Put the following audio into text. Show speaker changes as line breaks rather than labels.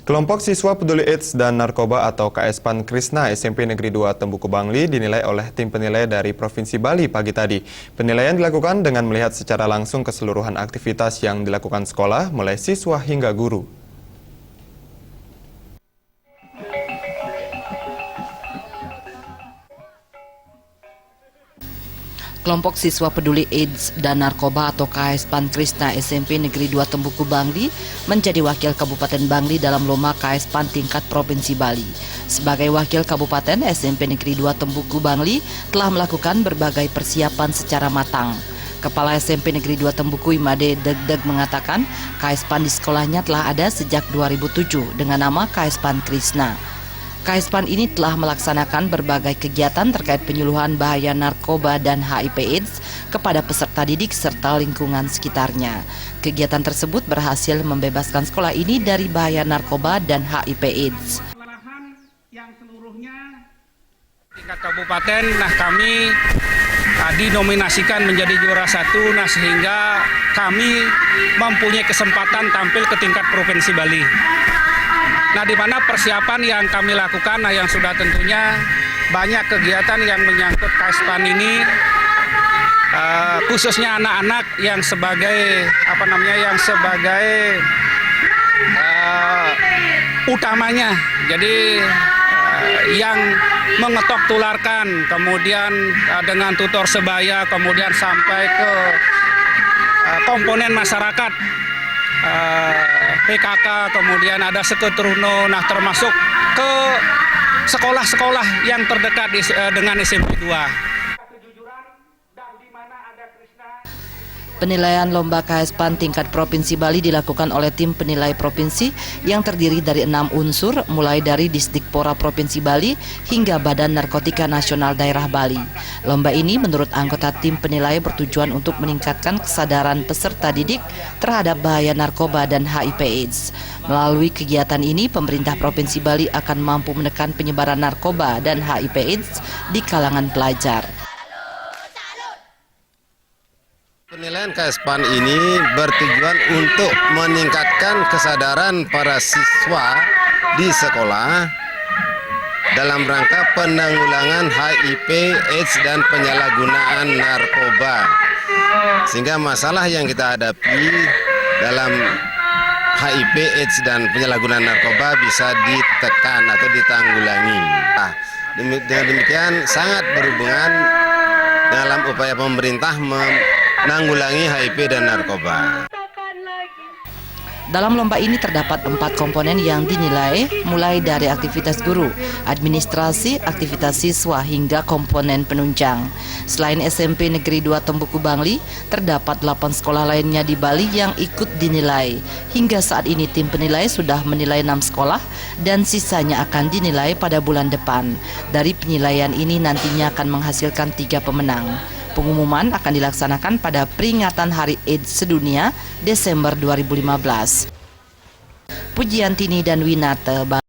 Kelompok Siswa Peduli AIDS dan Narkoba atau KS-PAN Krishna SMP Negeri 2 Tembuku Bangli dinilai oleh tim penilai dari Provinsi Bali pagi tadi. Penilaian dilakukan dengan melihat secara langsung keseluruhan aktivitas yang dilakukan sekolah, mulai siswa hingga guru.
Kelompok Siswa Peduli AIDS dan Narkoba atau KS-PAN Krishna SMP Negeri 2 Tembuku Bangli menjadi wakil Kabupaten Bangli dalam lomba KS-PAN tingkat Provinsi Bali. Sebagai wakil Kabupaten, SMP Negeri 2 Tembuku Bangli telah melakukan berbagai persiapan secara matang. Kepala SMP Negeri 2 Tembuku Imade Degdeg mengatakan KS-PAN di sekolahnya telah ada sejak 2007 dengan nama KS-PAN Krishna. KS-PAN ini telah melaksanakan berbagai kegiatan terkait penyuluhan bahaya narkoba dan HIV/AIDS kepada peserta didik serta lingkungan sekitarnya. Kegiatan tersebut berhasil membebaskan sekolah ini dari bahaya narkoba dan HIV/AIDS.
Yang seluruhnya tingkat kabupaten, kami dinominasikan menjadi juara 1, sehingga kami mempunyai kesempatan tampil ke tingkat Provinsi Bali. Di mana persiapan yang kami lakukan, yang sudah tentunya banyak kegiatan yang menyangkut KS-PAN ini, khususnya anak-anak yang sebagai utamanya. Jadi yang mengetok tularkan, kemudian dengan tutor sebaya, kemudian sampai ke komponen masyarakat, PKK, kemudian ada Seketruno, termasuk ke sekolah-sekolah yang terdekat dengan SMP 2.
Penilaian lomba KS-PAN tingkat Provinsi Bali dilakukan oleh tim penilai provinsi yang terdiri dari 6 unsur, mulai dari Disdikpora Provinsi Bali hingga Badan Narkotika Nasional Daerah Bali. Lomba ini menurut anggota tim penilai bertujuan untuk meningkatkan kesadaran peserta didik terhadap bahaya narkoba dan HIV/AIDS. Melalui kegiatan ini, pemerintah Provinsi Bali akan mampu menekan penyebaran narkoba dan HIV/AIDS di kalangan pelajar.
Penilaian KS-PAN ini bertujuan untuk meningkatkan kesadaran para siswa di sekolah dalam rangka penanggulangan HIV, AIDS, dan penyalahgunaan narkoba. Sehingga masalah yang kita hadapi dalam HIV, AIDS, dan penyalahgunaan narkoba bisa ditekan atau ditanggulangi. Dengan demikian sangat berhubungan dalam upaya pemerintah menanggulangi HIV dan narkoba.
Dalam lomba ini terdapat 4 komponen yang dinilai, mulai dari aktivitas guru, administrasi, aktivitas siswa, hingga komponen penunjang. Selain SMP Negeri 2 Tembuku Bangli, terdapat 8 sekolah lainnya di Bali yang ikut dinilai. Hingga saat ini tim penilai sudah menilai 6 sekolah dan sisanya akan dinilai pada bulan depan. Dari penilaian ini nantinya akan menghasilkan 3 pemenang. Pengumuman akan dilaksanakan pada peringatan Hari AIDS Sedunia Desember 2015. Pujiantini dan Winata.